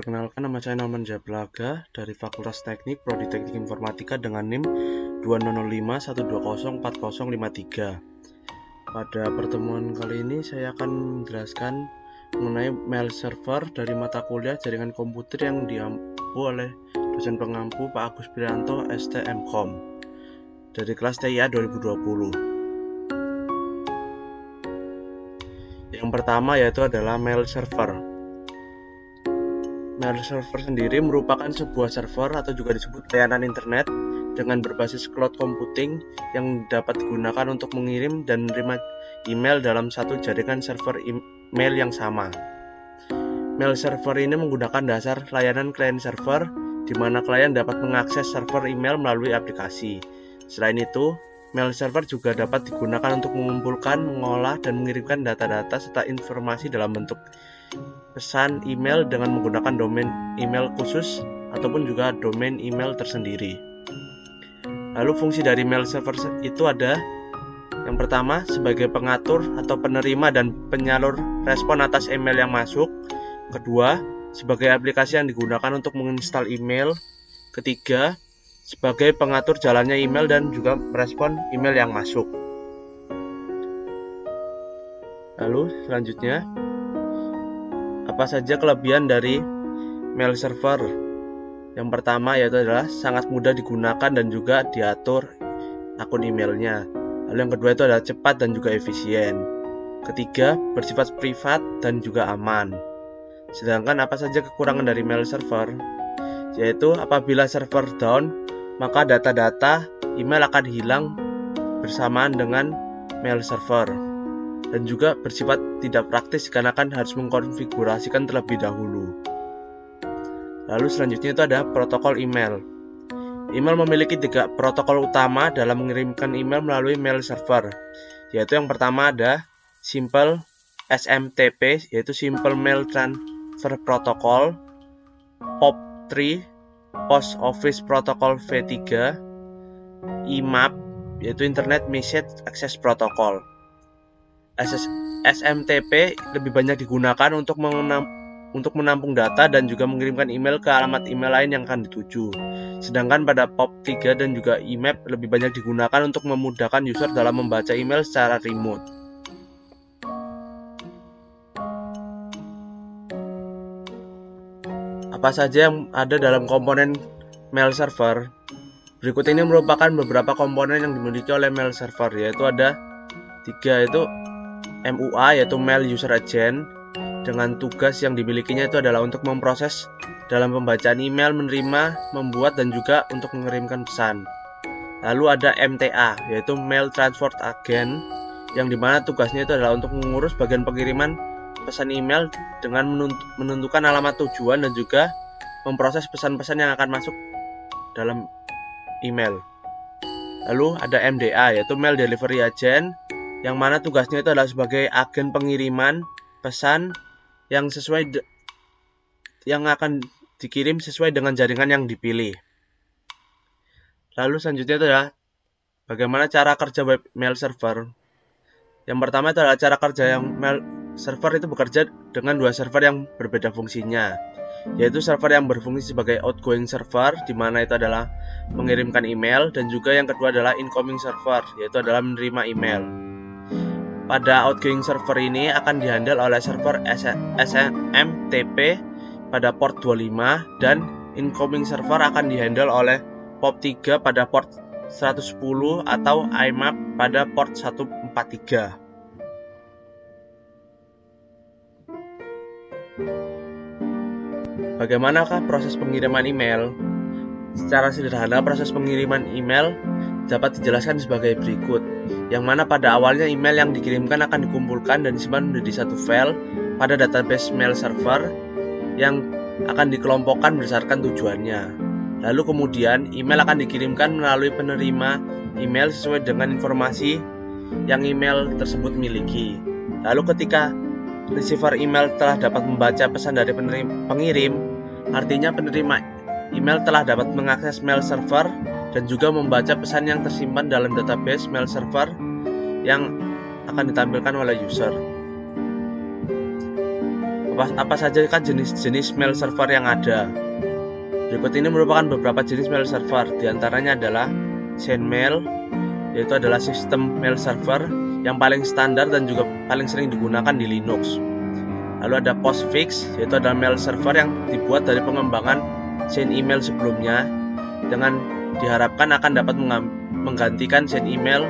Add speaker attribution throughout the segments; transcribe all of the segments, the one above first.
Speaker 1: Perkenalkan, nama saya Norman Jablaga dari Fakultas Teknik Prodi Teknik Informatika dengan NIM 2051204053. Pada pertemuan kali ini saya akan menjelaskan mengenai mail server dari mata kuliah jaringan komputer yang diampu oleh dosen pengampu Pak Agus Prianto STMkom dari kelas TIA 2020. Yang pertama yaitu adalah mail server. Mail server sendiri merupakan sebuah server atau juga disebut layanan internet dengan berbasis cloud computing yang dapat digunakan untuk mengirim dan menerima email dalam satu jaringan server email yang sama. Mail server ini menggunakan dasar layanan client server, di mana klien dapat mengakses server email melalui aplikasi. Selain itu, mail server juga dapat digunakan untuk mengumpulkan, mengolah, dan mengirimkan data-data serta informasi dalam bentuk pesan email dengan menggunakan domain email khusus ataupun juga domain email tersendiri. Lalu fungsi dari mail server itu ada yang pertama sebagai pengatur atau penerima dan penyalur respon atas email yang masuk. Kedua, sebagai aplikasi yang digunakan untuk menginstal email. Ketiga, sebagai pengatur jalannya email dan juga merespon email yang masuk. Lalu selanjutnya, apa saja kelebihan dari mail server? Yang pertama yaitu adalah sangat mudah digunakan dan juga diatur akun emailnya. Lalu yang kedua itu adalah cepat dan juga efisien. Ketiga, bersifat privat dan juga aman. Sedangkan apa saja kekurangan dari mail server? Yaitu apabila server down, maka data-data email akan hilang bersamaan dengan mail server. Dan juga bersifat tidak praktis karena kan harus mengkonfigurasikan terlebih dahulu. Lalu selanjutnya itu ada protokol email. Email memiliki 3 protokol utama dalam mengirimkan email melalui mail server, yaitu yang pertama ada Simple SMTP, yaitu Simple Mail Transfer Protocol, POP3, Post Office Protocol V3, IMAP, yaitu Internet Message Access Protocol. SMTP lebih banyak digunakan untuk menampung data dan juga mengirimkan email ke alamat email lain yang akan dituju. Sedangkan pada POP3 dan juga IMAP lebih banyak digunakan untuk memudahkan user dalam membaca email secara remote. Apa saja yang ada dalam komponen mail server? Berikut ini merupakan beberapa komponen yang dimiliki oleh mail server, yaitu ada 3, yaitu MUA, yaitu Mail User Agent, dengan tugas yang dimilikinya itu adalah untuk memproses dalam pembacaan email, menerima, membuat, dan juga untuk mengirimkan pesan. Lalu ada MTA, yaitu Mail Transport Agent, yang dimana tugasnya itu adalah untuk mengurus bagian pengiriman pesan email dengan menentukan alamat tujuan dan juga memproses pesan-pesan yang akan masuk dalam email. Lalu ada MDA, yaitu Mail Delivery Agent, yang mana tugasnya itu adalah sebagai agen pengiriman pesan yang akan dikirim sesuai dengan jaringan yang dipilih. Lalu selanjutnya itu adalah bagaimana cara kerja web mail server. Yang pertama itu adalah cara kerja yang mail server itu bekerja dengan 2 server yang berbeda fungsinya, yaitu server yang berfungsi sebagai outgoing server, di mana itu adalah mengirimkan email, dan juga yang kedua adalah incoming server, yaitu adalah menerima email. Pada outgoing server ini akan dihandle oleh server SMTP pada port 25 dan incoming server akan dihandle oleh POP3 pada port 110 atau IMAP pada port 143. Bagaimanakah proses pengiriman email? Secara sederhana, proses pengiriman email dapat dijelaskan sebagai berikut, yang mana pada awalnya email yang dikirimkan akan dikumpulkan dan disimpan menjadi satu file pada database mail server yang akan dikelompokkan berdasarkan tujuannya. Lalu kemudian email akan dikirimkan melalui penerima email sesuai dengan informasi yang email tersebut miliki. Lalu ketika receiver email telah dapat membaca pesan dari pengirim, artinya penerima email telah dapat mengakses mail server dan juga membaca pesan yang tersimpan dalam database mail server yang akan ditampilkan oleh user. Apa saja kan jenis-jenis mail server yang ada. Berikut ini merupakan beberapa jenis mail server. Di antaranya adalah SendMail, yaitu adalah sistem mail server yang paling standar dan juga paling sering digunakan di Linux. Lalu ada Postfix, yaitu adalah mail server yang dibuat dari pengembangan SendEmail sebelumnya, dengan diharapkan akan dapat menggantikan SendEmail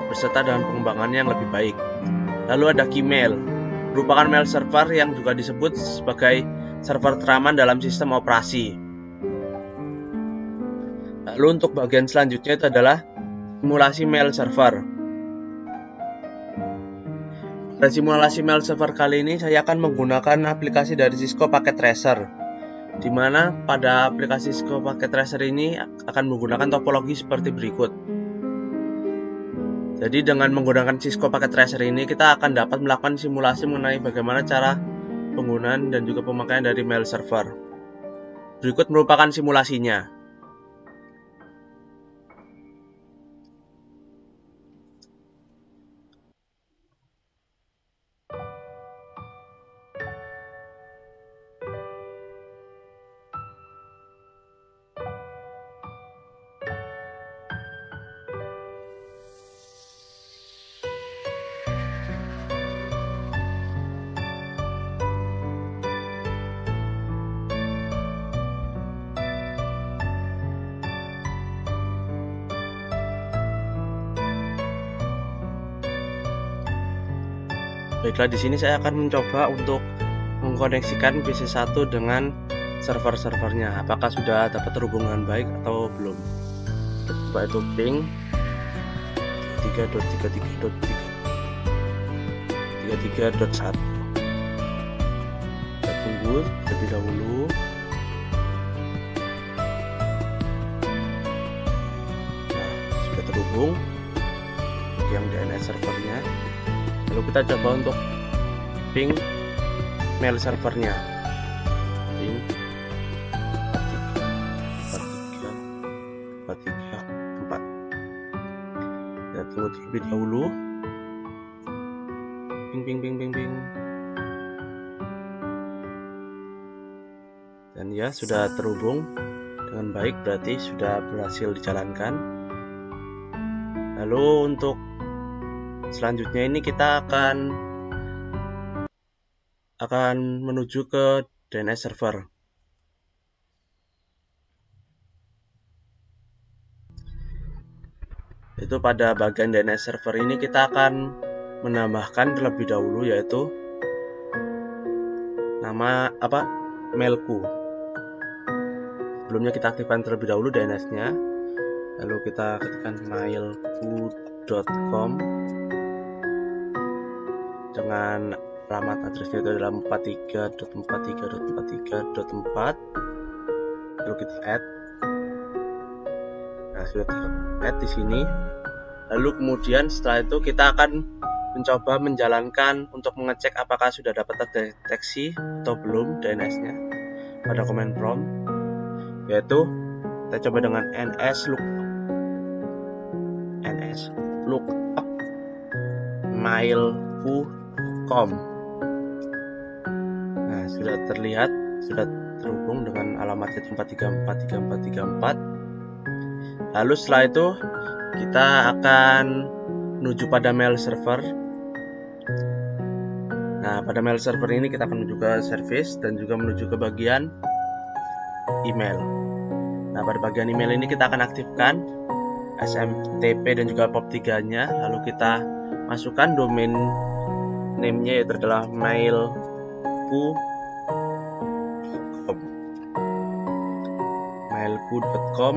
Speaker 1: beserta dengan pengembangannya yang lebih baik. Lalu ada Gmail, merupakan mail server yang juga disebut sebagai server teraman dalam sistem operasi. Lalu untuk bagian selanjutnya itu adalah simulasi mail server. Pada simulasi mail server kali ini saya akan menggunakan aplikasi dari Cisco Packet Tracer, di mana pada aplikasi Cisco Packet Tracer ini akan menggunakan topologi seperti berikut. Jadi dengan menggunakan Cisco Packet Tracer ini kita akan dapat melakukan simulasi mengenai bagaimana cara penggunaan dan juga pemakaian dari mail server. Berikut merupakan simulasinya. Baiklah, di sini saya akan mencoba untuk mengkoneksikan PC1 dengan server-servernya. Apakah sudah dapat terhubung dengan baik atau belum? Coba itu ping 33.1. Kita tunggu terlebih dahulu. Nah, sudah terhubung yang DNS servernya. Lalu kita coba untuk ping mail servernya. Ping 43434. Kita tunggu terlebih dahulu. Ping. Dan ya, sudah terhubung dengan baik, berarti sudah berhasil dijalankan. Lalu untuk selanjutnya ini kita akan menuju ke DNS server. Itu pada bagian DNS server ini kita akan menambahkan terlebih dahulu, yaitu nama mailku. Sebelumnya kita aktifkan terlebih dahulu DNS-nya. Lalu kita ketikkan mailku.com dengan alamat addressnya itu adalah 43.43.43.4. Lalu kita add. Nah, sudah add di sini. Lalu kemudian setelah itu kita akan mencoba menjalankan untuk mengecek apakah sudah dapat terdeteksi atau belum DNS-nya pada command prompt, yaitu kita coba dengan nslookup mailku.com. Nah, sudah terlihat, sudah terhubung dengan alamatnya 43.43.43.4. Lalu setelah itu kita akan menuju pada mail server. Nah, pada mail server ini kita akan menuju ke service dan juga menuju ke bagian email. Nah, pada bagian email ini kita akan aktifkan SMTP dan juga POP3-nya. Lalu kita masukkan domain name-nya, yaitu adalah mailku.com.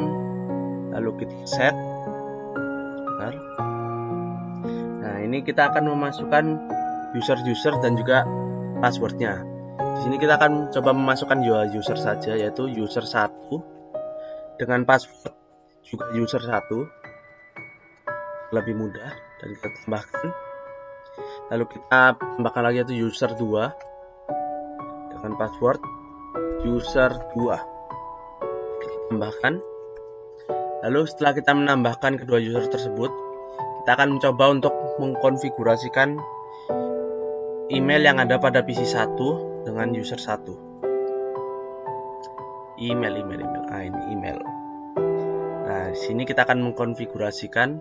Speaker 1: Lalu kita set. Nah, ini kita akan memasukkan user dan juga passwordnya. Di sini kita akan coba memasukkan user saja, yaitu user 1 dengan password juga user 1, lebih mudah, dan kita tambahkan. Lalu kita tambahkan lagi, yaitu user 2 dengan password user 2. Kita tambahkan. Lalu setelah kita menambahkan kedua user tersebut, kita akan mencoba untuk mengkonfigurasikan email yang ada pada PC1 dengan user 1. Email. Ini email. Nah, di sini kita akan mengkonfigurasikan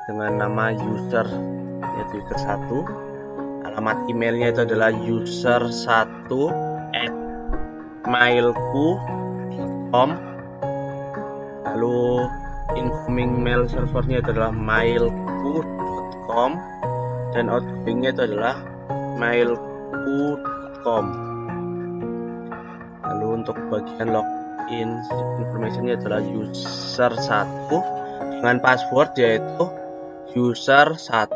Speaker 1: dengan nama user, yaitu user 1. Alamat emailnya itu adalah user1@mailku.com. Lalu incoming mail servernya itu adalah mailku.com dan outgoingnya itu adalah mailku.com. Lalu untuk bagian login informationnya adalah user1 dengan password yaitu user1.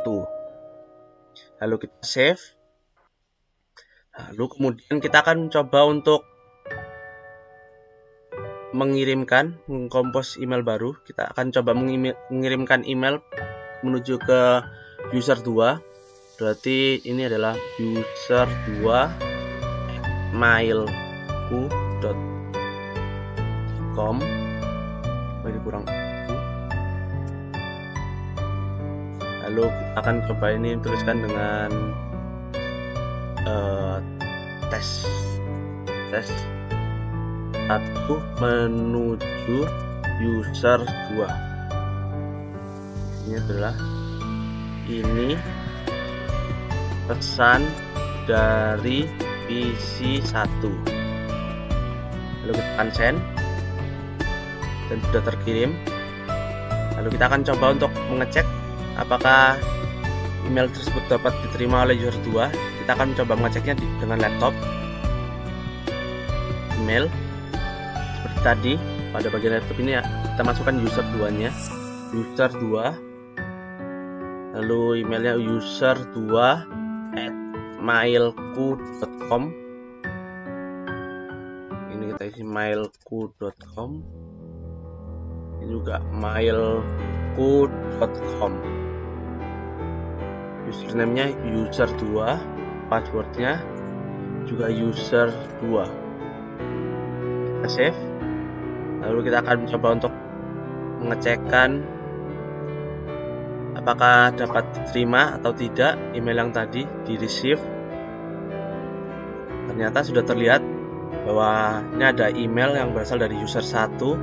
Speaker 1: Lalu kita save. Lalu kemudian kita akan coba untuk mengkompos email baru. Kita akan coba mengirimkan email menuju ke user 2. Berarti ini adalah user2@mailku.com. Ini kurang. Lalu kita akan coba ini tuliskan dengan tes 1 menuju user 2. Ini adalah pesan dari PC1. Lalu kita akan send dan sudah terkirim. Lalu kita akan coba untuk mengecek apakah email tersebut dapat diterima oleh user 2. Kita akan coba mengeceknya dengan laptop. Email seperti tadi, pada bagian laptop ini kita masukkan user 2-nya, user 2. Lalu emailnya user2@mailku.com. Ini kita isi mailku.com. Ini juga mailku.com. Username-nya user2, passwordnya juga user2. Kita save. Lalu kita akan mencoba untuk mengecekkan apakah dapat diterima atau tidak email yang tadi di receive. Ternyata sudah terlihat bahwa ini ada email yang berasal dari user 1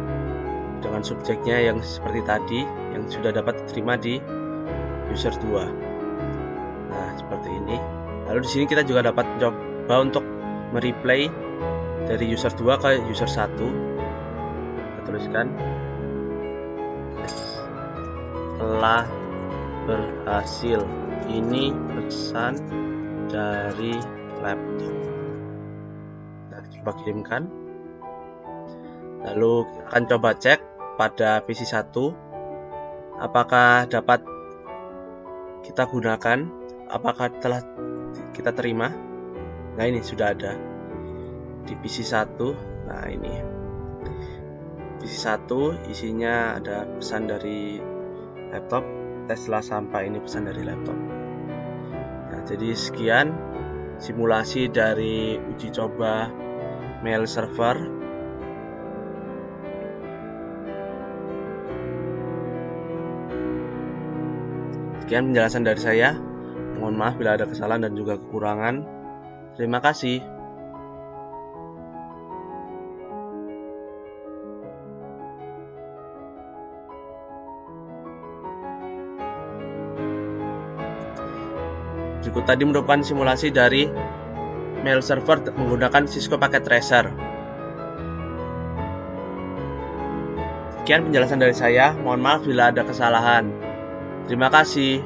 Speaker 1: dengan subjeknya yang seperti tadi, yang sudah dapat diterima di user 2. Nah, seperti ini. Lalu di sini kita juga dapat coba untuk mereply dari user 2 ke user 1. Kita tuliskan telah berhasil. Ini pesan dari laptop. Kita coba kirimkan. Lalu kita akan coba cek pada PC1 apakah dapat kita gunakan, apakah telah kita terima. Nah, ini sudah ada di PC1. Nah, ini PC1 isinya ada pesan dari laptop. Tes telah sampai, ini pesan dari laptop. Nah, jadi sekian simulasi dari uji coba mail server. Sekian penjelasan dari saya. Mohon maaf bila ada kesalahan dan juga kekurangan. Terima kasih. Berikut tadi merupakan simulasi dari mail server menggunakan Cisco Packet Tracer. Sekian penjelasan dari saya. Mohon maaf bila ada kesalahan. Terima kasih.